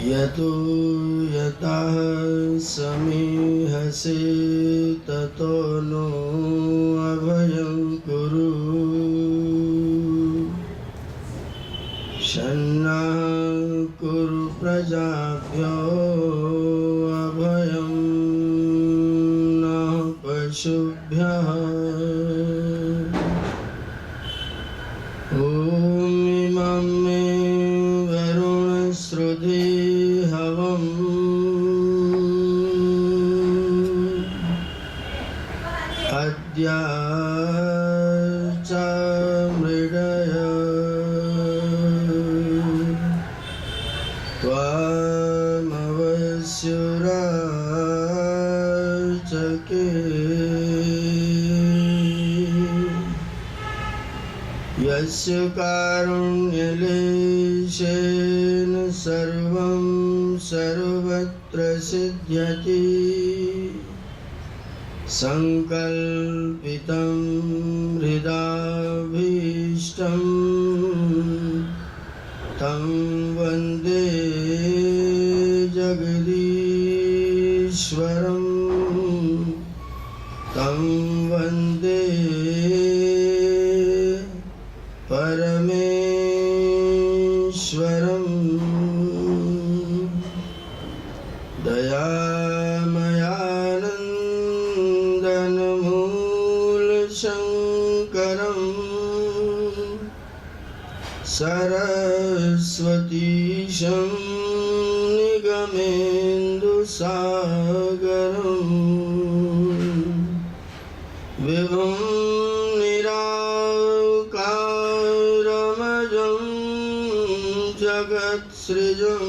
यतो यतः समीहसे ततो नो अभयं कुरु शन्नः कुरु प्रजाभ्यो अभयं नः पशुभ्यः ॐ इमं मे वरुणश्रुधि हवम् अद्य च मृडय त्वमवस्युराचके यस्य कारुण्यलेशेन सर्वं सर्वत्र सिद्ध्यति संकल्पितं हृदाभीष्टं तं वन्दे जगदीश्वरं तं वन्दे परमेश्वरं दयामयानन्दनमूलशङ्करं सरस्वतीशं निगमेन्दुसागरं विभुं निराकारमजं जगत्सृजं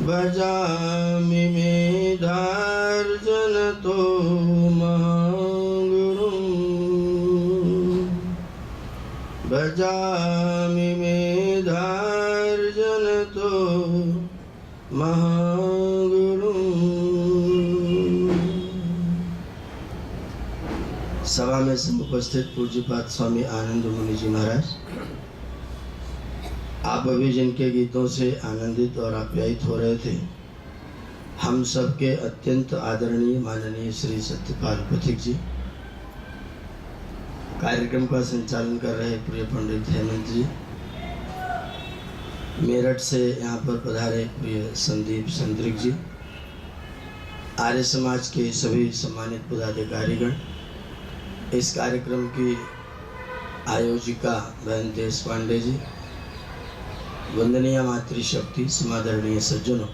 भजामि मेधार्जनतो महागुरुं भजामि मेधार्जनतो महागुरुं। सभा में उपस्थित पूज्यपाद स्वामी आनंद मुनि जी महाराज, आप अभी जिनके गीतों से आनंदित और आप्यायित हो रहे थे, हम सबके अत्यंत आदरणीय माननीय श्री सत्यपाल पथिक जी, कार्यक्रम का संचालन कर रहे प्रिय पंडित हेमंत जी, मेरठ से यहाँ पर पधारे प्रिय संदीप संतरिक जी, आर्य समाज के सभी सम्मानित पदाधिकारीगण, इस कार्यक्रम की आयोजिका बहन देश पांडे जी, वंदनीय मातृशक्ति, समादरणीय सज्जनों,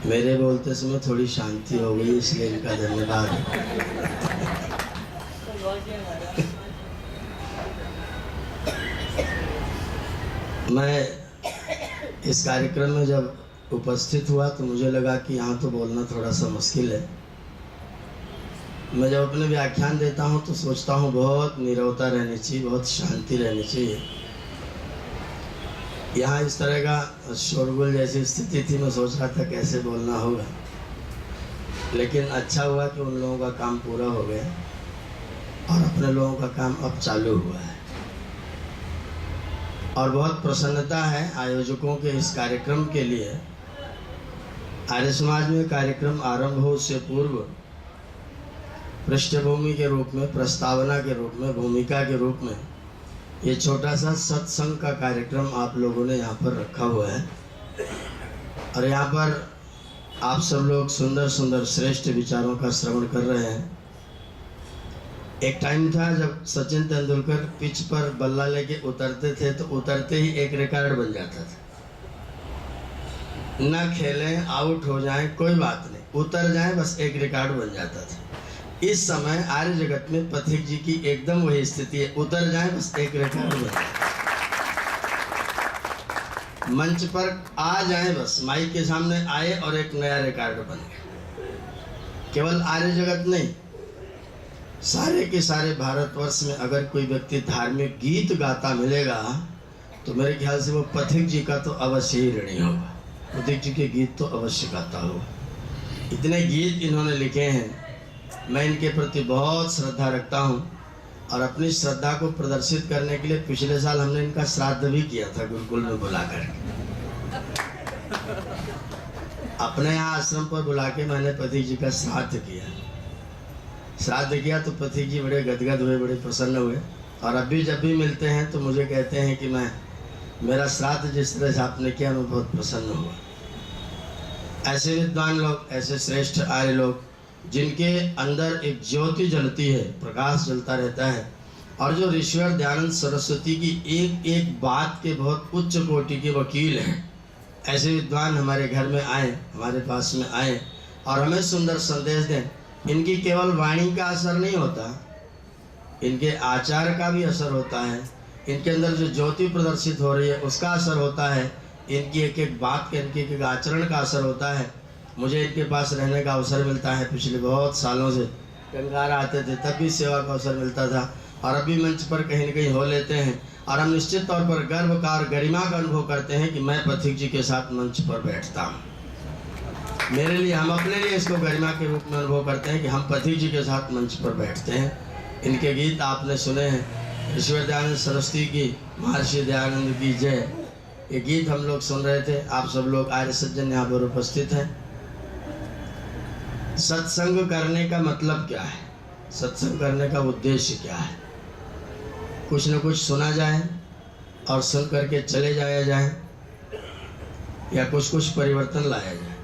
मेरे बोलते समय थोड़ी शांति हो गई, इसलिए इनका धन्यवाद। मैं इस कार्यक्रम में जब उपस्थित हुआ तो मुझे लगा कि यहाँ तो बोलना थोड़ा सा मुश्किल है। मैं जब अपने व्याख्यान देता हूँ तो सोचता हूँ बहुत नीरवता रहनी चाहिए, बहुत शांति रहनी चाहिए। यहाँ इस तरह का शोरगुल जैसी स्थिति थी, मैं सोच रहा था कैसे बोलना होगा, लेकिन अच्छा हुआ कि उन लोगों का काम पूरा हो गया और अपने लोगों का काम अब चालू हुआ है। और बहुत प्रसन्नता है आयोजकों के इस कार्यक्रम के लिए। आर्य समाज में कार्यक्रम आरंभ हो उससे पूर्व पृष्ठभूमि के रूप में, प्रस्तावना के रूप में, भूमिका के रूप में ये छोटा सा सत्संग का कार्यक्रम आप लोगों ने यहाँ पर रखा हुआ है। और यहाँ पर आप सब लोग सुंदर सुंदर श्रेष्ठ विचारों का श्रवण कर रहे हैं। एक टाइम था जब सचिन तेंदुलकर पिच पर बल्ला लेके उतरते थे तो उतरते ही एक रिकॉर्ड बन जाता था। न खेलें, आउट हो जाएं, कोई बात नहीं, उतर जाएं, बस एक रिकॉर्ड बन जाता था। इस समय आर्य जगत में पथिक जी की एकदम वही स्थिति है, उतर जाएं, बस एक रिकॉर्ड बन जाए। मंच पर आ जाएं, बस माइक के सामने आए और एक नया रिकॉर्ड बन गया। केवल आर्य जगत नहीं, सारे के सारे भारतवर्ष में अगर कोई व्यक्ति धार्मिक गीत गाता मिलेगा तो मेरे ख्याल से वो पथिक जी का तो अवश्य ही ऋणी होगा। प्रतीक जी के गीत तो अवश्य गाता हूँ। इतने गीत इन्होंने लिखे हैं, मैं इनके प्रति बहुत श्रद्धा रखता हूँ और अपनी श्रद्धा को प्रदर्शित करने के लिए पिछले साल हमने इनका श्राद्ध भी किया था गुरुकुल में बुलाकर। अपने यहाँ आश्रम पर बुला के मैंने प्रतीक जी का श्राद्ध किया। श्राद्ध किया तो प्रतीक जी बड़े गदगद हुए, बड़े प्रसन्न हुए और अभी जब भी मिलते हैं तो मुझे कहते हैं कि मेरा श्राद्ध जिस तरह से आपने किया मैं बहुत प्रसन्न हुआ। ऐसे विद्वान लोग, ऐसे श्रेष्ठ आर्य लोग जिनके अंदर एक ज्योति जलती है, प्रकाश जलता रहता है और जो ऋषिवर दयानंद सरस्वती की एक एक बात के बहुत उच्च कोटि के वकील हैं, ऐसे विद्वान हमारे घर में आए, हमारे पास में आए और हमें सुंदर संदेश दें। इनकी केवल वाणी का असर नहीं होता, इनके आचार का भी असर होता है, इनके अंदर जो ज्योति प्रदर्शित हो रही है उसका असर होता है, इनकी एक एक बात का, इनके एक एक आचरण का असर होता है। मुझे इनके पास रहने का अवसर मिलता है, पिछले बहुत सालों से गंगारा आते थे तब भी सेवा का अवसर मिलता था और अभी मंच पर कहीं न कहीं हो लेते हैं और हम निश्चित तौर पर गर्व का और गरिमा का अनुभव करते हैं कि मैं प्रतीक जी के साथ मंच पर बैठता हूँ। मेरे लिए, हम अपने लिए इसको गरिमा के रूप में अनुभव करते हैं कि हम प्रतीक जी के साथ मंच पर बैठते हैं। इनके गीत आपने सुने हैं, ईश्वर दयानंद सरस्वती की, महर्षि दयानंद की जय, ये गीत हम लोग सुन रहे थे। आप सब लोग आर्य सज्जन यहाँ पर उपस्थित हैं। सत्संग करने का मतलब क्या है, सत्संग करने का उद्देश्य क्या है? कुछ न कुछ सुना जाए और सुन करके चले जाया जाए या कुछ कुछ परिवर्तन लाया जाए।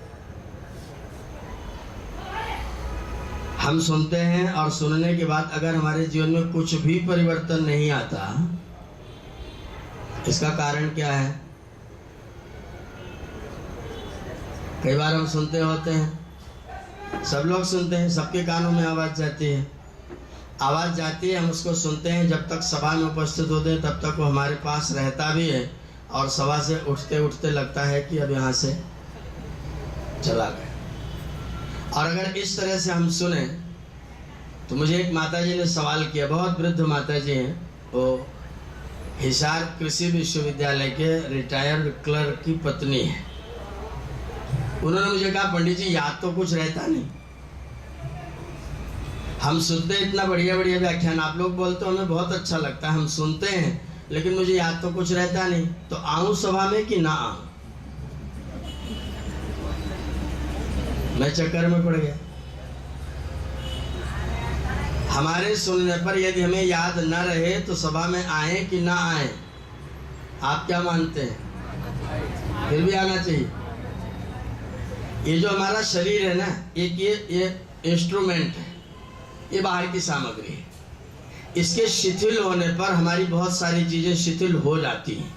हम सुनते हैं और सुनने के बाद अगर हमारे जीवन में कुछ भी परिवर्तन नहीं आता, इसका कारण क्या है? कई बार हम सुनते होते हैं, सब लोग सुनते हैं, सबके कानों में आवाज़ जाती है, आवाज़ जाती है, हम उसको सुनते हैं। जब तक सभा में उपस्थित होते हैं तब तक वो हमारे पास रहता भी है और सभा से उठते उठते लगता है कि अब यहाँ से चला गया। और अगर इस तरह से हम सुने तो मुझे एक माताजी ने सवाल किया, बहुत वृद्ध माताजी हैं, वो हिसार कृषि विश्वविद्यालय के रिटायर्ड क्लर्क की पत्नी है। उन्होंने मुझे कहा, पंडित जी याद तो कुछ रहता नहीं, हम सुनते इतना बढ़िया बढ़िया व्याख्यान आप लोग बोलते हो, हमें बहुत अच्छा लगता है, हम सुनते हैं, लेकिन मुझे याद तो कुछ रहता नहीं, तो आऊं सभा में कि ना आऊं? मैं चक्कर में पड़ गया। हमारे सुनने पर यदि हमें याद न रहे तो सभा में आए कि ना आए? आप क्या मानते हैं? फिर भी आना चाहिए। ये जो हमारा शरीर है ना, एक ये इंस्ट्रूमेंट है, ये बाहर की सामग्री है। इसके शिथिल होने पर हमारी बहुत सारी चीजें शिथिल हो जाती हैं,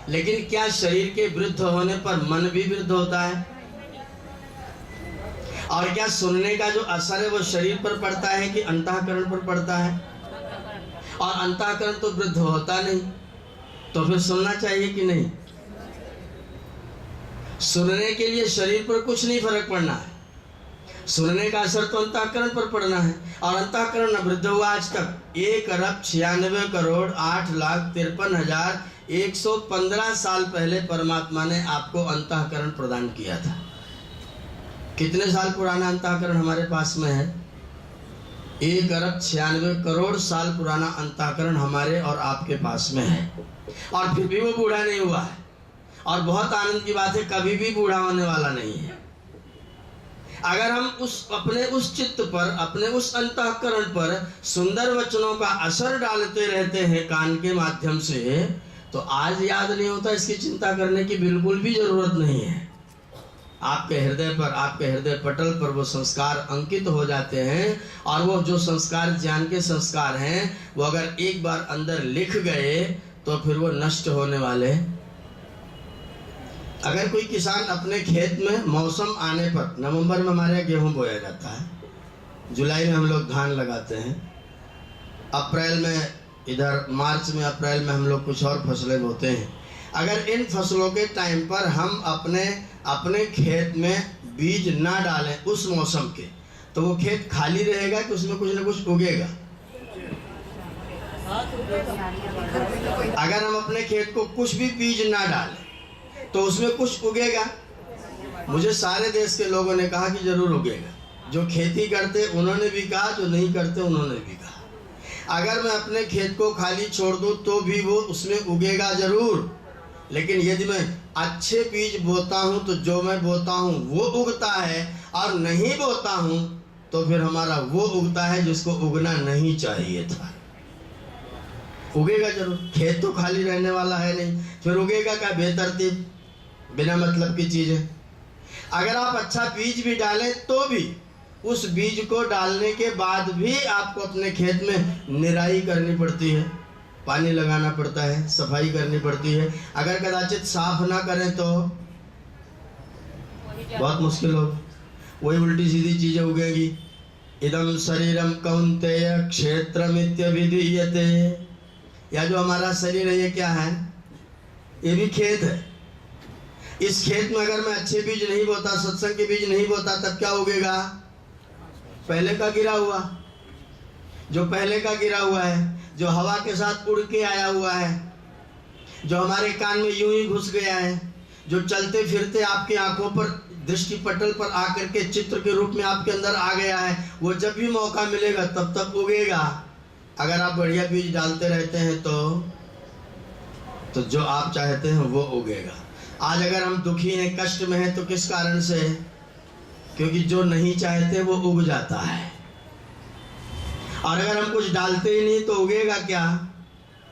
लेकिन क्या शरीर के वृद्ध होने पर मन भी वृद्ध होता है? और क्या सुनने का जो असर है वो शरीर पर पड़ता है कि अंतःकरण पर पड़ता है? और अंतःकरण तो वृद्ध होता नहीं, तो फिर सुनना चाहिए कि नहीं? सुनने के लिए शरीर पर कुछ नहीं फर्क पड़ना है, सुनने का असर तो अंतःकरण पर पड़ना है। और अंतःकरण न वृद्ध हुआ आज तक। 1,96,08,53,115 साल पहले परमात्मा ने आपको अंतःकरण प्रदान किया था। कितने साल पुराना अंतःकरण हमारे पास में है? 1,96,00,00,000 साल पुराना अंतःकरण हमारे और आपके पास में है, और फिर भी वो बूढ़ा नहीं हुआ है। और बहुत आनंद की बात है, कभी भी बूढ़ा होने वाला नहीं है। अगर हम अपने उस चित्त पर, अपने उस अंतःकरण पर सुंदर वचनों का असर डालते रहते हैं कान के माध्यम से, तो आज याद नहीं होता, इसकी चिंता करने की बिल्कुल भी जरूरत नहीं है। आपके हृदय पर, आपके हृदय पटल पर वो संस्कार अंकित हो जाते हैं, और वो जो संस्कार ज्ञान के संस्कार हैं, वो अगर एक बार अंदर लिख गए तो फिर वो नष्ट होने वाले। अगर कोई किसान अपने खेत में मौसम आने पर, नवंबर में हमारे यहाँ गेहूँ बोया जाता है, जुलाई में हम लोग धान लगाते हैं, अप्रैल में, इधर मार्च में, अप्रैल में हम लोग कुछ और फसलें बोते हैं। अगर इन फसलों के टाइम पर हम अपने खेत में बीज ना डालें उस मौसम के, तो वो खेत खाली रहेगा कि उसमें कुछ ना कुछ उगेगा? अगर हम अपने खेत को कुछ भी बीज ना डालें तो उसमें कुछ उगेगा? मुझे सारे देश के लोगों ने कहा कि जरूर उगेगा। जो खेती करते उन्होंने भी कहा, जो नहीं करते उन्होंने भी कहा। अगर मैं अपने खेत को खाली छोड़ दूं तो भी वो उसमें उगेगा जरूर, लेकिन यदि मैं अच्छे बीज बोता हूं तो जो मैं बोता हूं वो उगता है, और नहीं बोता हूं तो फिर हमारा वो उगता है जिसको उगना नहीं चाहिए था। उगेगा जरूर, खेत तो खाली रहने वाला है नहीं, फिर उगेगा क्या बेतरतीब बिना मतलब की चीज़ है। अगर आप अच्छा बीज भी डालें तो भी उस बीज को डालने के बाद भी आपको अपने खेत में निराई करनी पड़ती है, पानी लगाना पड़ता है, सफाई करनी पड़ती है। अगर कदाचित साफ ना करें तो बहुत मुश्किल होगी, वही उल्टी सीधी चीजें उगेगी। इदम शरीरम कौन्तेय क्षेत्रमित्यभिधीयते। या जो हमारा शरीर है ये क्या है? ये भी खेत है। इस खेत में अगर मैं अच्छे बीज नहीं बोता, सत्संग के बीज नहीं बोता, तब क्या उगेगा? पहले का गिरा हुआ, जो पहले का गिरा हुआ है, जो हवा के साथ उड़ के आया हुआ है, जो हमारे कान में यूं ही घुस गया है, जो चलते फिरते आपकी आंखों पर, दृष्टि पटल पर आकर के चित्र के रूप में आपके अंदर आ गया है, वो जब भी मौका मिलेगा तब तक उगेगा। अगर आप बढ़िया बीज डालते रहते हैं तो जो आप चाहते हैं वो उगेगा। आज अगर हम दुखी हैं, कष्ट में हैं, तो किस कारण से? क्योंकि जो नहीं चाहते वो उग जाता है। और अगर हम कुछ डालते ही नहीं तो उगेगा क्या?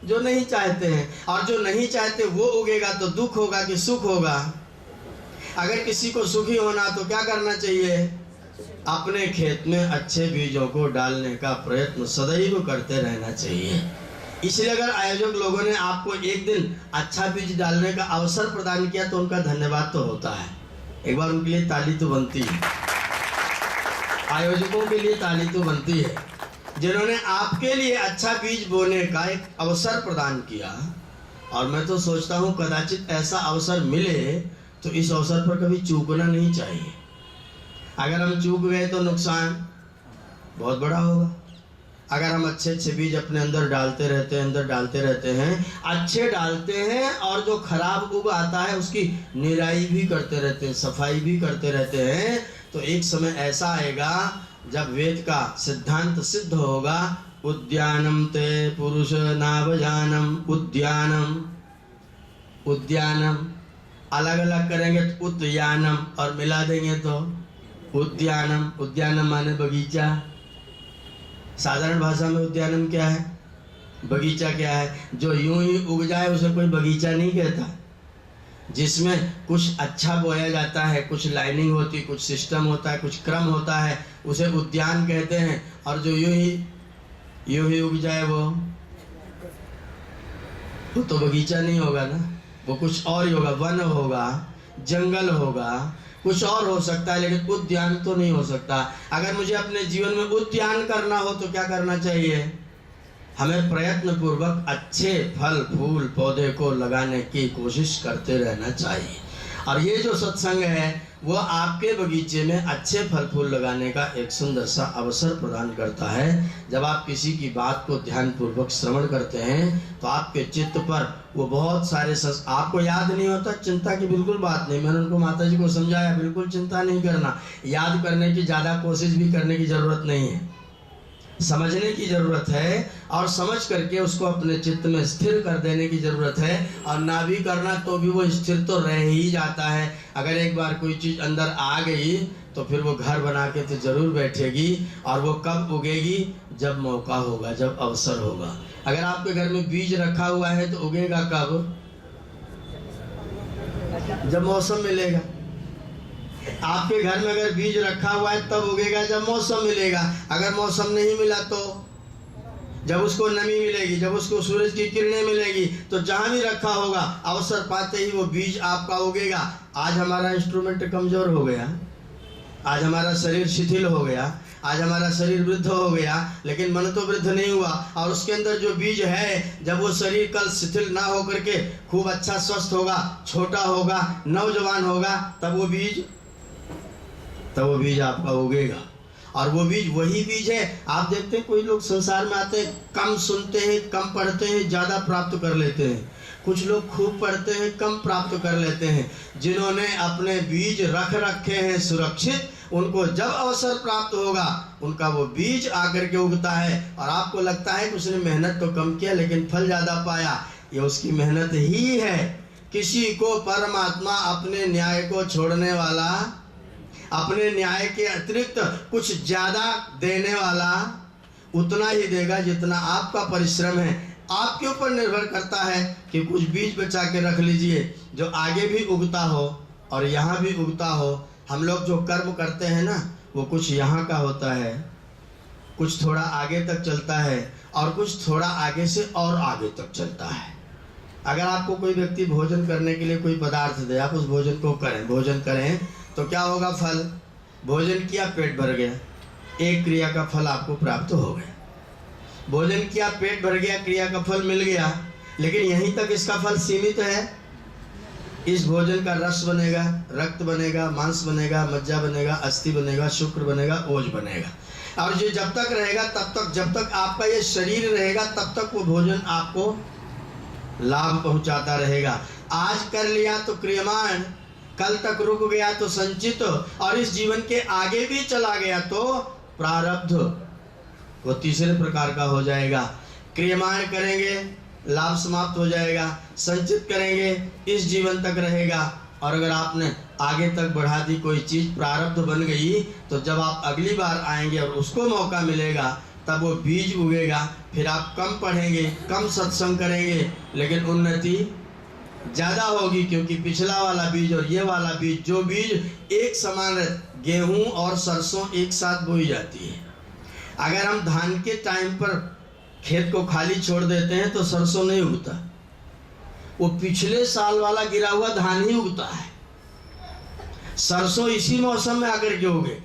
जो नहीं चाहते हैं। और जो नहीं चाहते वो उगेगा तो दुख होगा कि सुख होगा? अगर किसी को सुखी होना तो क्या करना चाहिए? अपने खेत में अच्छे बीजों को डालने का प्रयत्न सदैव करते रहना चाहिए। इसलिए अगर आयोजक लोगों ने आपको एक दिन अच्छा बीज डालने का अवसर प्रदान किया तो उनका धन्यवाद तो होता है। एक बार उनके लिए ताली तो बनती है, आयोजकों के लिए ताली तो बनती है, जिन्होंने आपके लिए अच्छा बीज बोने का एक अवसर प्रदान किया। और मैं तो सोचता हूँ कदाचित ऐसा अवसर मिले तो इस अवसर पर कभी चूकना नहीं चाहिए। अगर हम चूक गए तो नुकसान बहुत बड़ा होगा। अगर हम अच्छे अच्छे बीज अपने अंदर डालते रहते हैं, अच्छे डालते हैं, और जो खराब उग आता है उसकी निराई भी करते रहते हैं, सफाई भी करते रहते हैं, तो एक समय ऐसा आएगा जब वेद का सिद्धांत सिद्ध होगा, उद्यानम ते पुरुष नावजानम। उद्यानम अलग अलग करेंगे तो उद्यानम, और मिला देंगे तो उद्यानम। उद्यानम माने बगीचा। साधारण भाषा में उद्यानम क्या है, बगीचा क्या है? जो यूं ही उग जाए उसे कोई बगीचा नहीं कहता। जिसमें कुछ अच्छा बोया जाता है, कुछ लाइनिंग होती, कुछ सिस्टम होता है, कुछ क्रम होता है, उसे उद्यान कहते हैं। और जो यूं ही उग जाए वो तो बगीचा नहीं होगा ना, वो कुछ और ही होगा, वन होगा, जंगल होगा, कुछ और हो सकता है, लेकिन उद्यान तो नहीं हो सकता। अगर मुझे अपने जीवन में उद्यान करना हो तो क्या करना चाहिए? हमें प्रयत्न पूर्वक अच्छे फल फूल पौधे को लगाने की कोशिश करते रहना चाहिए। और ये जो सत्संग है वो आपके बगीचे में अच्छे फल फूल लगाने का एक सुंदर सा अवसर प्रदान करता है। जब आप किसी की बात को ध्यान पूर्वक श्रवण करते हैं तो आपके चित्त पर वो बहुत सारे आपको याद नहीं होता, चिंता की बिल्कुल बात नहीं। मैंने उनको माता जी को समझाया, बिल्कुल चिंता नहीं करना, याद करने की ज़्यादा कोशिश भी करने की ज़रूरत नहीं है, समझने की ज़रूरत है, और समझ करके उसको अपने चित्त में स्थिर कर देने की ज़रूरत है। और ना भी करना तो भी वो स्थिर तो रह ही जाता है। अगर एक बार कोई चीज़ अंदर आ गई तो फिर वो घर बना के तो ज़रूर बैठेगी। और वो कब उगेगी? जब मौका होगा, जब अवसर होगा। अगर आपके घर में बीज रखा हुआ है तो उगेगा कब? जब मौसम मिलेगा। आपके घर में अगर बीज रखा हुआ है तब उगेगा जब मौसम मिलेगा। अगर मौसम नहीं मिला तो जब उसको नमी मिलेगी, जब उसको सूरज की किरणें मिलेगी, तो जहां भी रखा होगा अवसर पाते ही वो बीज आपका उगेगा। आज हमारा इंस्ट्रूमेंट कमजोर हो गया, आज हमारा शरीर शिथिल हो गया, आज हमारा शरीर वृद्ध हो गया, लेकिन मन तो वृद्ध नहीं हुआ। और उसके अंदर जो बीज है, जब वो शरीर कल शिथिल ना होकर के खूब अच्छा स्वस्थ होगा, छोटा होगा, नौजवान होगा, तब वो बीज आपका उगेगा। और वो बीज वही बीज है। आप देखते हैं कोई लोग संसार में आते हैं, कम सुनते हैं, कम पढ़ते हैं, ज़्यादा प्राप्त कर लेते हैं। कुछ लोग खूब पढ़ते हैं, कम प्राप्त कर लेते हैं। जिन्होंने अपने बीज रख रखे हैं सुरक्षित, उनको जब अवसर प्राप्त होगा उनका वो बीज आकर के उगता है। और आपको लगता है कि उसने मेहनत तो कम किया लेकिन फल ज़्यादा पाया, ये उसकी मेहनत ही है। किसी को परमात्मा अपने न्याय को छोड़ने वाला, अपने न्याय के अतिरिक्त कुछ ज़्यादा देने वाला उतना ही देगा जितना आपका परिश्रम है। आपके ऊपर निर्भर करता है कि कुछ बीज बचा के रख लीजिए जो आगे भी उगता हो और यहाँ भी उगता हो। हम लोग जो कर्म करते हैं ना, वो कुछ यहाँ का होता है, कुछ थोड़ा आगे तक चलता है और कुछ थोड़ा आगे से और आगे तक चलता है। अगर आपको कोई व्यक्ति भोजन करने के लिए कोई पदार्थ दे, आप उस भोजन को करें, भोजन करें तो क्या होगा? फल। भोजन किया, पेट भर गया, एक क्रिया का फल आपको प्राप्त हो गया। भोजन किया, पेट भर गया, क्रिया का फल मिल गया, लेकिन यहीं तक इसका फल सीमित है। इस भोजन का रस बनेगा, रक्त बनेगा, मांस बनेगा, मज्जा बनेगा, अस्थि बनेगा, शुक्र बनेगा, ओज बनेगा। और ये जब तक रहेगा तब तक, जब तक आपका ये शरीर रहेगा तब तक वो भोजन आपको लाभ पहुंचाता रहेगा। आज कर लिया तो क्रियमाण, कल तक रुक गया तो संचित, और इस जीवन के आगे भी चला गया तो प्रारब्ध, वो तीसरे प्रकार का हो जाएगा। क्रियमाण करेंगे, लाभ समाप्त हो जाएगा, संचित करेंगे, इस जीवन तक रहेगा। और अगर आपने आगे तक बढ़ा दी कोई चीज़, प्रारब्ध बन गई, तो जब आप अगली बार आएंगे और उसको मौका मिलेगा तब वो बीज उगेगा। फिर आप कम पढ़ेंगे, कम सत्संग करेंगे, लेकिन उन्नति ज़्यादा होगी, क्योंकि पिछला वाला बीज और ये वाला बीज, जो बीज एक समान रहते, गेहूँ और सरसों एक साथ बोई जाती है। अगर हम धान के टाइम पर खेत को खाली छोड़ देते हैं तो सरसों नहीं उगता, वो पिछले साल वाला गिरा हुआ धान ही उगता है। सरसों इसी मौसम में आकर के उगे,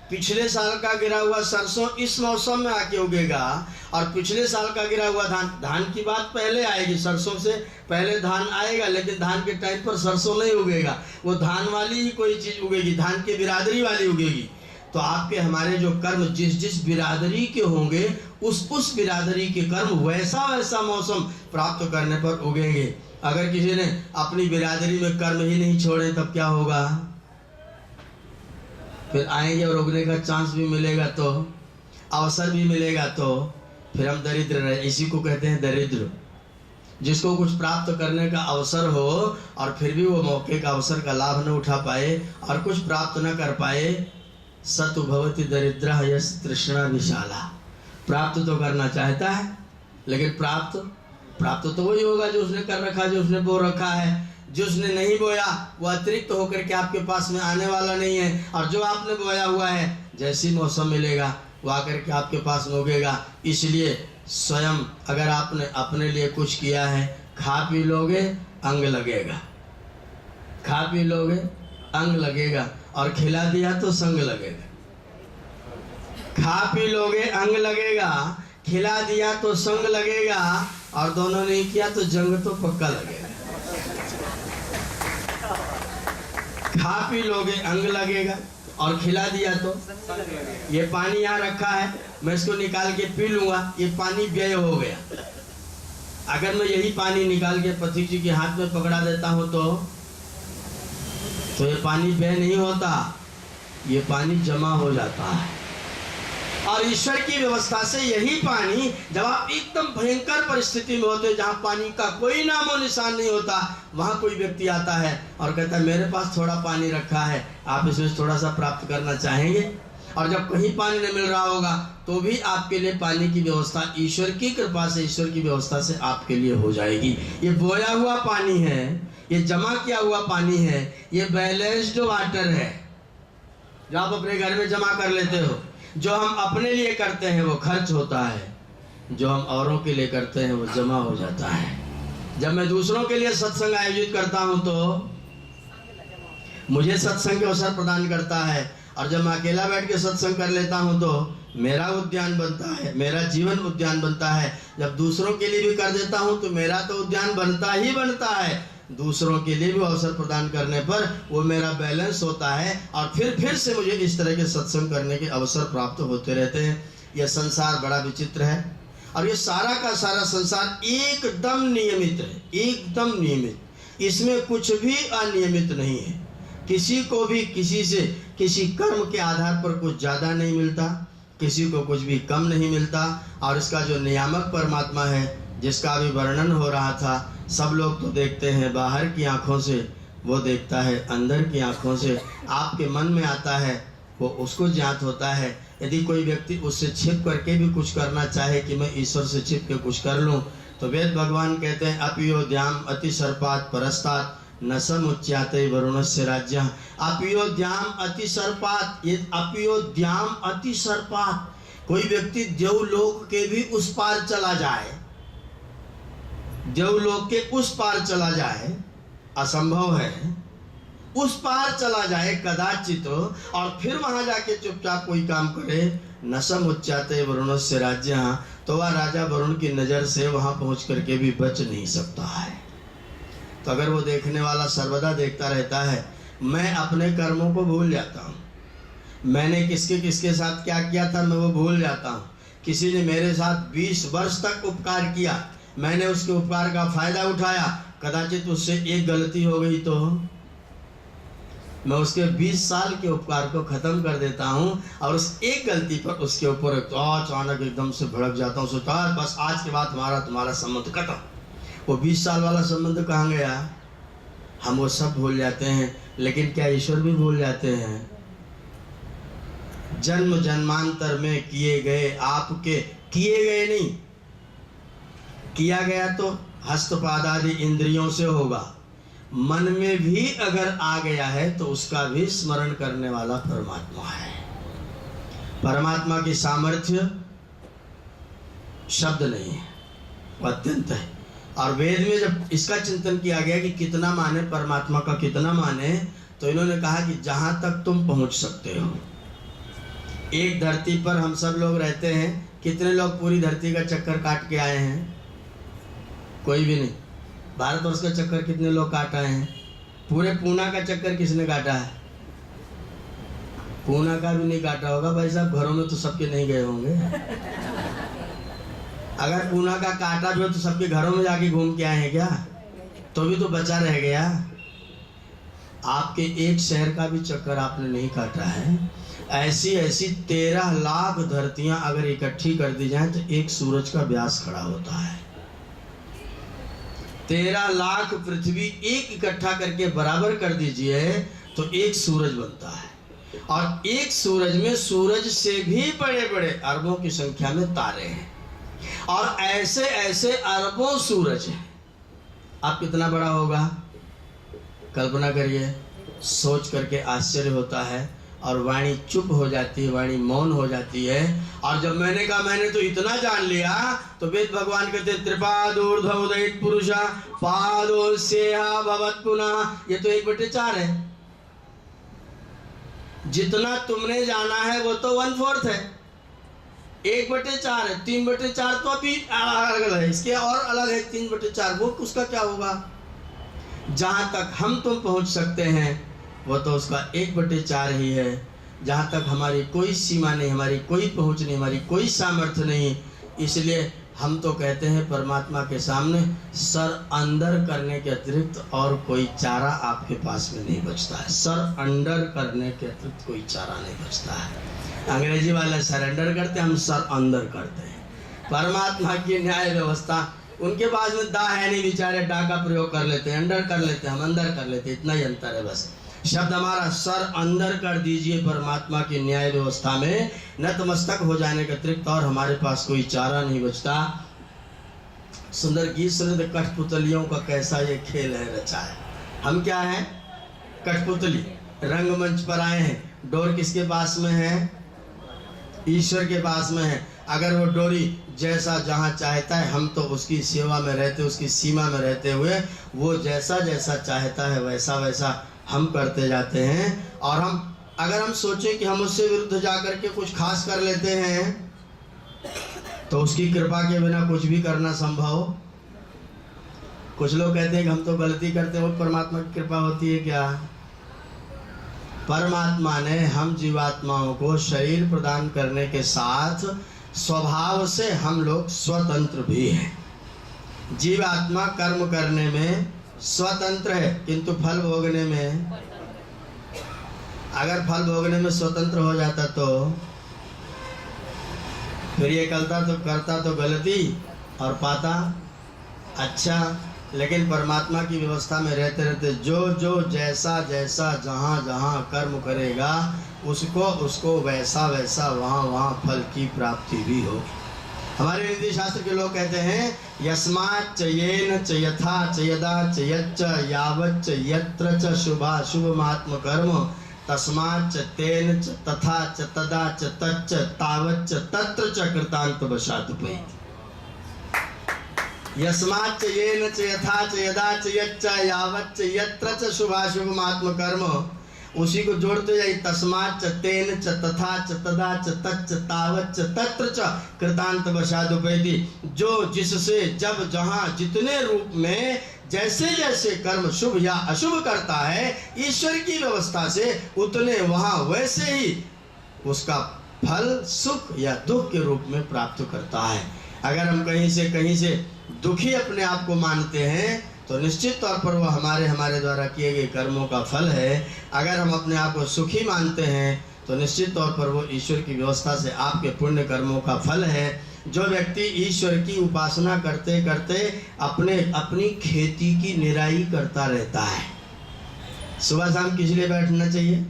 पिछले साल का गिरा हुआ सरसों इस मौसम में आके उगेगा, और पिछले साल का गिरा हुआ धान की बात पहले आएगी, सरसों से पहले धान आएगा, लेकिन धान के टाइम पर सरसों नहीं उगेगा, वो धान वाली ही कोई चीज़ उगेगी, धान की बिरादरी वाली उगेगी। तो आपके हमारे जो कर्म जिस जिस बिरादरी के होंगे, उस बिरादरी के कर्म वैसा वैसा मौसम प्राप्त करने पर उगेंगे। अगर किसी ने अपनी बिरादरी में कर्म ही नहीं छोड़े तब क्या होगा? फिर आएंगे और उगने का चांस भी मिलेगा, तो अवसर भी मिलेगा, तो फिर हम दरिद्र रहे। इसी को कहते हैं दरिद्र, जिसको कुछ प्राप्त करने का अवसर हो और फिर भी वो मौके का अवसर का लाभ न उठा पाए और कुछ प्राप्त न कर पाए। सतु भवति दरिद्रः यस् तृष्णा विशाला। प्राप्त तो करना चाहता है, लेकिन प्राप्त तो वही होगा जो उसने कर रखा, जो उसने बो रखा है। जो उसने नहीं बोया वो अतिरिक्त होकर के आपके पास में आने वाला नहीं है, और जो आपने बोया हुआ है जैसी मौसम मिलेगा वो आकर के आपके पास में उगेगा। इसलिए स्वयं अगर आपने अपने लिए कुछ किया है, खा पी लोगे अंग लगेगा, खा पी लोगे अंग लगेगा, और खिला दिया तो संग लगेगा। खा पी लोगे अंग लगेगा, खिला दिया तो संग लगेगा, और दोनों नहीं किया तो जंग तो पक्का लगेगा। खा पी लोगे अंग लगेगा और खिला दिया तो, ये पानी यहाँ रखा है, मैं इसको निकाल के पी लूंगा, ये पानी व्यय हो गया। अगर मैं यही पानी निकाल के पति जी के हाथ में पकड़ा देता हूँ तो ये पानी व्यय नहीं होता, ये पानी जमा हो जाता है। और ईश्वर की व्यवस्था से यही पानी, जब आप एकदम भयंकर परिस्थिति में होते, जहाँ पानी का कोई नामो निशान नहीं होता, वहाँ कोई व्यक्ति आता है और कहता है मेरे पास थोड़ा पानी रखा है, आप इसमें थोड़ा सा प्राप्त करना चाहेंगे। और जब कहीं पानी नहीं मिल रहा होगा तो भी आपके लिए पानी की व्यवस्था ईश्वर की कृपा से, ईश्वर की व्यवस्था से आपके लिए हो जाएगी। ये बोया हुआ पानी है, ये जमा किया हुआ पानी है, ये बैलेंस्ड वाटर है जो आप अपने घर में जमा कर लेते हो। जो हम अपने लिए करते हैं वो खर्च होता है, जो हम औरों के लिए करते हैं वो जमा हो जाता है। जब मैं दूसरों के लिए सत्संग आयोजित करता हूं तो मुझे सत्संग के अवसर प्रदान करता है, और जब मैं अकेला बैठ के सत्संग कर लेता हूं तो मेरा उद्यान बनता है, मेरा जीवन उद्यान बनता है। जब दूसरों के लिए भी कर देता हूं तो मेरा तो उद्यान बनता ही बनता है। दूसरों के लिए भी अवसर प्रदान करने पर वो मेरा बैलेंस होता है और फिर से मुझे इस तरह के सत्संग करने के अवसर प्राप्त होते रहते हैं। यह संसार बड़ा विचित्र है और ये सारा का सारा संसार एकदम नियमित है, एकदम नियमित। इसमें कुछ भी अनियमित नहीं है। किसी को भी किसी से किसी कर्म के आधार पर कुछ ज़्यादा नहीं मिलता, किसी को कुछ भी कम नहीं मिलता। और इसका जो नियामक परमात्मा है जिसका अभी वर्णन हो रहा था, सब लोग तो देखते हैं बाहर की आंखों से, वो देखता है अंदर की आंखों से। आपके मन में आता है वो उसको ज्ञात होता है। यदि कोई व्यक्ति उससे छिप करके भी कुछ करना चाहे कि मैं ईश्वर से छिप के कुछ कर लूँ, तो वेद भगवान कहते हैं अपियोद्याम अति सर्पात परस्तात न समुच्याते वरुणस्य राज्य। अपियोद्याम अति सर्पात, ये अपियोद्याम अति सर्पात, कोई व्यक्ति देवलोक के भी उस पार चला जाए, देवलोक के उस पार चला जाए, असंभव है, उस पार चला जाए कदाचित, और फिर वहां जाके चुपचाप कोई काम करे, न समुच्याते वरुणस्य राज्य, तो वह राजा वरुण की नजर से वहां पहुंच करके भी बच नहीं सकता है। तो अगर वो देखने वाला सर्वदा देखता रहता है, मैं अपने कर्मों को भूल जाता हूँ, मैंने किसके किसके साथ क्या किया था मैं वो भूल जाता हूँ। किसी ने मेरे साथ 20 वर्ष तक उपकार किया, मैंने उसके उपकार का फायदा उठाया, कदाचित उससे एक गलती हो गई तो मैं उसके 20 साल के उपकार को खत्म कर देता हूँ और उस एक गलती पर उसके ऊपर अचानक एकदम से भड़क जाता हूँ। सोचता बस आज के बाद तुम्हारा संबंध खत्म। वो 20 साल वाला संबंध कहाँ गया? हम वो सब भूल जाते हैं, लेकिन क्या ईश्वर भी भूल जाते हैं? जन्म जन्मांतर में किए गए आपके, किए गए नहीं, किया गया तो हस्तपाद आदि इंद्रियों से होगा, मन में भी अगर आ गया है तो उसका भी स्मरण करने वाला परमात्मा है। परमात्मा की सामर्थ्य शब्द नहीं है, अत्यंत है। और वेद में जब इसका चिंतन किया गया कि कितना माने परमात्मा का, कितना माने, तो इन्होंने कहा कि जहां तक तुम पहुंच सकते हो। एक धरती पर हम सब लोग रहते हैं, कितने लोग पूरी धरती का चक्कर काट के आए हैं? कोई भी नहीं। भारतवर्ष का चक्कर कितने लोग काट आए हैं? पूरे पूना का चक्कर किसने काटा है? पूना का भी नहीं काटा होगा भाई साहब, घरों में तो सबके नहीं गए होंगे। अगर पूना का काटा भी हो तो सबके घरों में जाके घूम के आए हैं क्या? तो भी तो बचा रह गया। आपके एक शहर का भी चक्कर आपने नहीं काटा है। ऐसी ऐसी 13 लाख धरतियां अगर इकट्ठी कर दी जाएं तो एक सूरज का व्यास खड़ा होता है। 13 लाख पृथ्वी एक इकट्ठा करके बराबर कर दीजिए तो एक सूरज बनता है। और एक सूरज में सूरज से भी बड़े बड़े अरबों की संख्या में तारे हैं, और ऐसे ऐसे अरबों सूरज हैं। आप कितना बड़ा होगा कल्पना करिए। सोच करके आश्चर्य होता है और वाणी चुप हो जाती है, वाणी मौन हो जाती है। और जब मैंने कहा मैंने तो इतना जान लिया, तो वेद भगवान कहते त्रिपादूर्ध्वोदयित पुरुषा पादोस्येहा भवत् पुनः। ये तो 1/4 है। जितना तुमने जाना है वो तो 1/4 है, 1/4 है। 3/4 तो अभी अलग है, इसके और अलग है 3/4। वो उसका क्या होगा? जहां तक हम तुम पहुंच सकते हैं वो तो उसका 1/4 ही है। जहाँ तक हमारी कोई सीमा नहीं, हमारी कोई पहुँच नहीं, हमारी कोई सामर्थ्य नहीं। इसलिए हम तो कहते हैं परमात्मा के सामने सर अंदर करने के अतिरिक्त और कोई चारा आपके पास में नहीं बचता है। सर अंडर करने के अतिरिक्त कोई चारा नहीं बचता है। अंग्रेजी वाले सरेंडर करते, हम सर अंदर करते हैं। परमात्मा की न्याय व्यवस्था, उनके पास में दा है नहीं, बेचारे डा का प्रयोग कर लेते हैं, अंडर कर लेते हैं, हम अंदर कर लेते हैं। इतना ही अंतर है बस। शब्द हमारा सर अंदर कर दीजिए परमात्मा की न्याय व्यवस्था में, नतमस्तक हो जाने के अतिरिक्त और हमारे पास कोई चारा नहीं बचता। सुंदर गीत सुंदर कठपुतलियों का कैसा ये खेल है रचा है। हम क्या हैं? कठपुतली। रंगमंच पर आए हैं। डोर किसके पास में है? ईश्वर के पास में है। अगर वो डोरी जैसा जहाँ चाहता है, हम तो उसकी सेवा में रहते, उसकी सीमा में रहते हुए वो जैसा जैसा चाहता है वैसा वैसा हम करते जाते हैं। और हम अगर हम सोचें कि हम उससे विरुद्ध जाकर के कुछ खास कर लेते हैं तो उसकी कृपा के बिना कुछ भी करना संभव कुछ लोग कहते हैं कि हम तो गलती करते हैं, वो परमात्मा की कृपा होती है क्या? परमात्मा ने हम जीवात्माओं को शरीर प्रदान करने के साथ स्वभाव से हम लोग स्वतंत्र भी हैं। जीवात्मा कर्म करने में स्वतंत्र है, किंतु फल भोगने में, अगर फल भोगने में स्वतंत्र हो जाता तो फिर ये करता तो गलती और पाता अच्छा। लेकिन परमात्मा की व्यवस्था में रहते रहते जो जैसा जैसा जहाँ जहाँ कर्म करेगा उसको वैसा वैसा वहाँ फल की प्राप्ति भी हो। हमारे नीति शास्त्र के लोग कहते हैं यस्माच्च येन च यथा च यदा च यच्च यावच्च यत्र च शुभाशुभमात्म कर्म तस्माच्च तेन च तथा च तदा च तच्च तावच्च तत्र च कृतान्तवशादुपैति। यस्माच्च येन च यथा च यदा च यच्च यावच्च यत्र च शुभाशुभमात्म कर्म, उसी को जोड़ते जाइए, तस्माच्च तेन च तथा च तदा च तच्च तावच्च तत्र च कृतान्तवशादुपैति। जो जिससे जब जहाँ जितने रूप में जैसे जैसे कर्म शुभ या अशुभ करता है ईश्वर की व्यवस्था से उतने वहाँ वैसे ही उसका फल सुख या दुख के रूप में प्राप्त करता है। अगर हम कहीं से दुखी अपने आप को मानते हैं तो निश्चित तौर पर वो हमारे द्वारा किए गए कर्मों का फल है। अगर हम अपने आप को सुखी मानते हैं तो निश्चित तौर पर वो ईश्वर की व्यवस्था से आपके पुण्य कर्मों का फल है। जो व्यक्ति ईश्वर की उपासना करते करते अपनी खेती की निराई करता रहता है, सुबह शाम किस लिए बैठना चाहिए?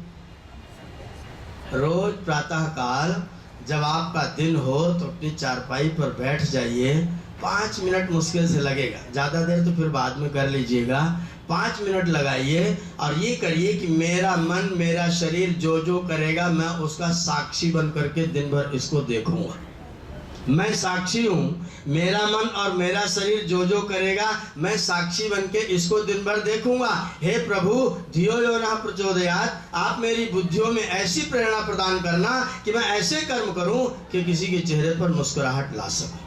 रोज प्रातः काल जब आपका दिन हो तो अपनी चारपाई पर बैठ जाइए। 5 मिनट मुश्किल से लगेगा, ज़्यादा देर तो फिर बाद में कर लीजिएगा। 5 मिनट लगाइए और ये करिए कि मेरा मन मेरा शरीर जो जो करेगा मैं उसका साक्षी बन करके दिन भर इसको देखूंगा। मैं साक्षी हूँ, मेरा मन और मेरा शरीर जो जो करेगा मैं साक्षी बन के इसको दिन भर देखूंगा। हे प्रभु धियो यो नः प्रचोदयात्, आप मेरी बुद्धियों में ऐसी प्रेरणा प्रदान करना कि मैं ऐसे कर्म करूं कि किसी के चेहरे पर मुस्कुराहट ला सकूं।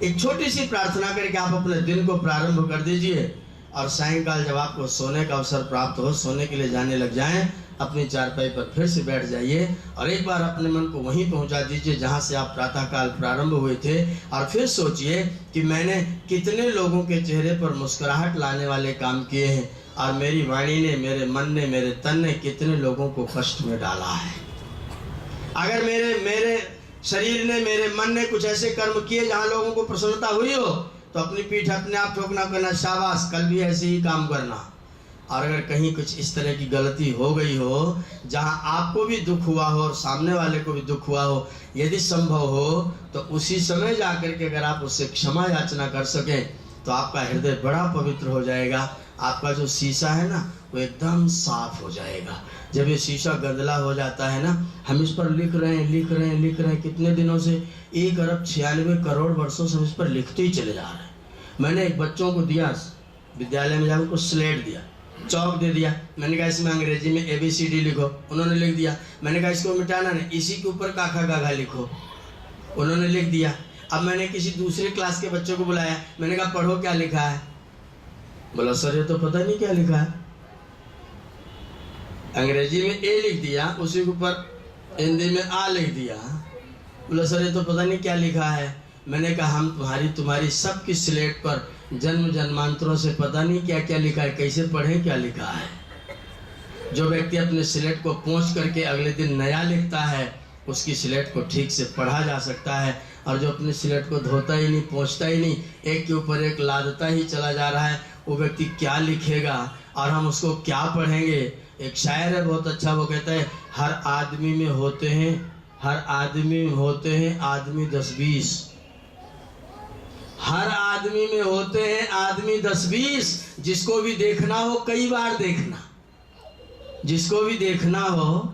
एक छोटी सी प्रार्थना करके आप अपने दिन को प्रारंभ कर दीजिए और सायंकाल जब आपको सोने का अवसर प्राप्त हो, सोने के लिए जाने लग जाएं, अपनी चारपाई पर फिर से बैठ जाइए और एक बार अपने मन को वहीं पहुंचा दीजिए जहां से आप प्रातःकाल प्रारंभ हुए थे और फिर सोचिए कि मैंने कितने लोगों के चेहरे पर मुस्कुराहट लाने वाले काम किए हैं और मेरी वाणी ने, मेरे मन ने, मेरे तन ने कितने लोगों को कष्ट में डाला है। अगर मेरे शरीर ने, मेरे मन ने कुछ ऐसे कर्म किए जहाँ लोगों को प्रसन्नता हुई हो तो अपनी पीठ अपने आप ठोकना, कहना शाबाश, कल भी ऐसे ही काम करना। और अगर कहीं कुछ इस तरह की गलती हो गई हो जहां आपको भी दुख हुआ हो और सामने वाले को भी दुख हुआ हो, यदि संभव हो तो उसी समय जाकर के अगर आप उससे क्षमा याचना कर सकें तो आपका हृदय बड़ा पवित्र हो जाएगा। आपका जो शीशा है ना वो एकदम साफ हो जाएगा। जब ये शीशा गंदला हो जाता है ना, हम इस पर लिख रहे हैं कितने दिनों से, 1 अरब 96 करोड़ वर्षों से हम इस पर लिखते ही चले जा रहे हैं। मैंने एक बच्चों को दिया, विद्यालय में जाकर कुछ स्लेट दिया, चौक दे दिया, मैंने कहा इसमें अंग्रेजी में ABCD लिखो, उन्होंने लिख दिया। मैंने कहा इसको मिटाना नहीं, इसी के ऊपर काखा गाघा लिखो, उन्होंने लिख दिया। अब मैंने किसी दूसरे क्लास के बच्चों को बुलाया, मैंने कहा पढ़ो क्या लिखा है। बोला सर ये तो पता नहीं क्या लिखा है। अंग्रेजी में A लिख दिया, उसी के ऊपर हिंदी में A लिख दिया। बोला सर ये तो पता नहीं क्या लिखा है। मैंने कहा हम तुम्हारी सबकी स्लेट पर जन्म जन्मांतरों से पता नहीं क्या क्या लिखा है, कैसे पढ़े क्या लिखा है। जो व्यक्ति अपने स्लेट को पोंछ करके अगले दिन नया लिखता है उसकी स्लेट को ठीक से पढ़ा जा सकता है, और जो अपने स्लेट को धोता ही नहीं, पोंछता ही नहीं, एक के ऊपर एक लादता ही चला जा रहा है, वो व्यक्ति क्या लिखेगा और हम उसको क्या पढ़ेंगे। एक शायर है बहुत अच्छा, वो कहता है हर आदमी में होते हैं आदमी 10-20, हर आदमी में होते हैं आदमी 10-20। जिसको भी देखना हो कई बार देखना, जिसको भी देखना हो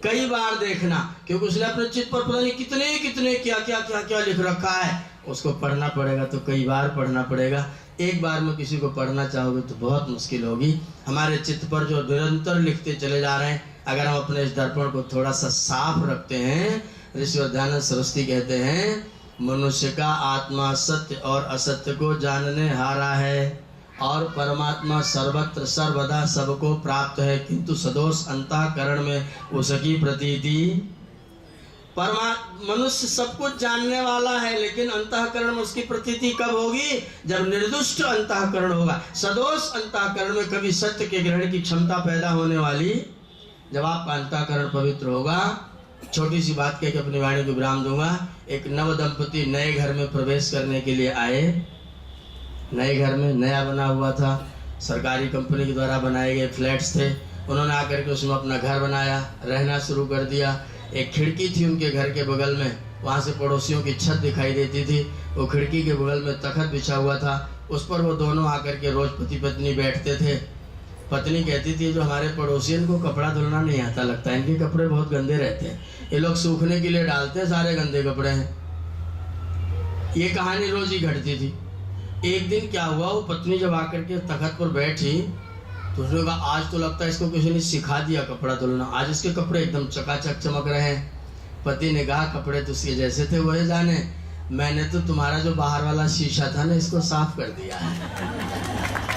कई बार देखना, क्योंकि उसने अपने चित्त पर पता नहीं कितने क्या लिख रखा है। उसको पढ़ना पड़ेगा तो कई बार पढ़ना पड़ेगा। एक बार में किसी को पढ़ना चाहोगे तो बहुत मुश्किल होगी। हमारे चित्त पर जो निरंतर लिखते चले जा रहे हैं, अगर हम अपने इस दर्पण को थोड़ा सा साफ रखते हैं, ऋषि दयानंद सरस्वती कहते हैं मनुष्य का आत्मा सत्य और असत्य को जानने हारा है और परमात्मा सर्वत्र सर्वदा सबको प्राप्त है, किंतु सदोष अंतःकरण में उसकी प्रतीति। मनुष्य सब कुछ जानने वाला है, लेकिन अंतःकरण में उसकी प्रतीति कब होगी? जब निर्दुष्ट अंतःकरण होगा। सदोष अंतःकरण में कभी सत्य के ग्रहण की क्षमता पैदा होने वाली, जब आपका अंतःकरण पवित्र होगा। छोटी सी बात कह के अपनी वाणी को विराम दूंगा। एक नव दंपति नए घर में प्रवेश करने के लिए आए। नए घर में नया बना हुआ था, सरकारी कंपनी के द्वारा बनाए गए फ्लैट्स थे। उन्होंने आकर के उसमें अपना घर बनाया, रहना शुरू कर दिया। एक खिड़की थी उनके घर के बगल में, वहाँ से पड़ोसियों की छत दिखाई देती थी। वो खिड़की के बगल में तखत बिछा हुआ था, उस पर वो दोनों आकर के रोज पति पत्नी बैठते थे। पत्नी कहती थी, जो हमारे पड़ोसी इनको कपड़ा धुलना नहीं आता लगता, इनके कपड़े बहुत गंदे रहते हैं, ये लोग सूखने के लिए डालते हैं सारे गंदे कपड़े हैं। ये कहानी रोज ही घटती थी। एक दिन क्या हुआ, वो पत्नी जब आकर के तखत पर बैठी तो उसने कहा, आज तो लगता है इसको किसी ने सिखा दिया कपड़ा धुलना, आज इसके कपड़े एकदम चकाचक चमक रहे हैं। पति ने कहा, कपड़े तो उसके जैसे थे वही जाने, मैंने तो तुम्हारा जो बाहर वाला शीशा था ना, इसको साफ कर दिया है।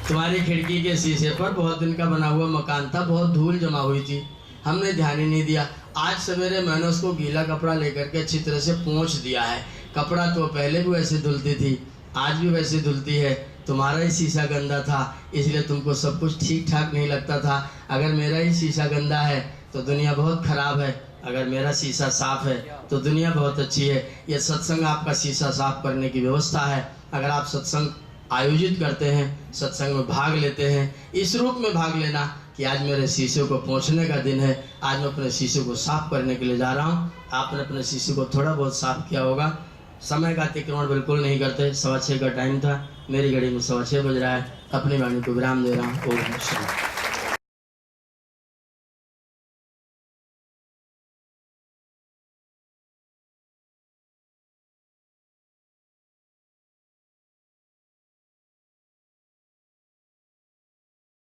तुम्हारी खिड़की के शीशे पर बहुत दिन का बना हुआ मकान था, बहुत धूल जमा हुई थी, हमने ध्यान ही नहीं दिया। आज सवेरे मैंने उसको गीला कपड़ा लेकर के अच्छी तरह से पोंछ दिया है। कपड़ा तो पहले भी वैसे धुलती थी, आज भी वैसे धुलती है। तुम्हारा ही शीशा गंदा था, इसलिए तुमको सब कुछ ठीक ठाक नहीं लगता था। अगर मेरा ही शीशा गंदा है तो दुनिया बहुत खराब है, अगर मेरा शीशा साफ है तो दुनिया बहुत अच्छी है। यह सत्संग आपका शीशा साफ करने की व्यवस्था है। अगर आप सत्संग आयोजित करते हैं, सत्संग में भाग लेते हैं, इस रूप में भाग लेना कि आज मेरे शीशे को पोंछने का दिन है, आज मैं अपने शीशे को साफ करने के लिए जा रहा हूँ। आपने अपने शीशे को थोड़ा बहुत साफ किया होगा। समय का अतिक्रमण बिल्कुल नहीं करते। 6:15 का टाइम था, मेरी घड़ी में 6:15 बज रहा है। अपनी वाणी को विराम दे रहा हूँ। ओम शांति।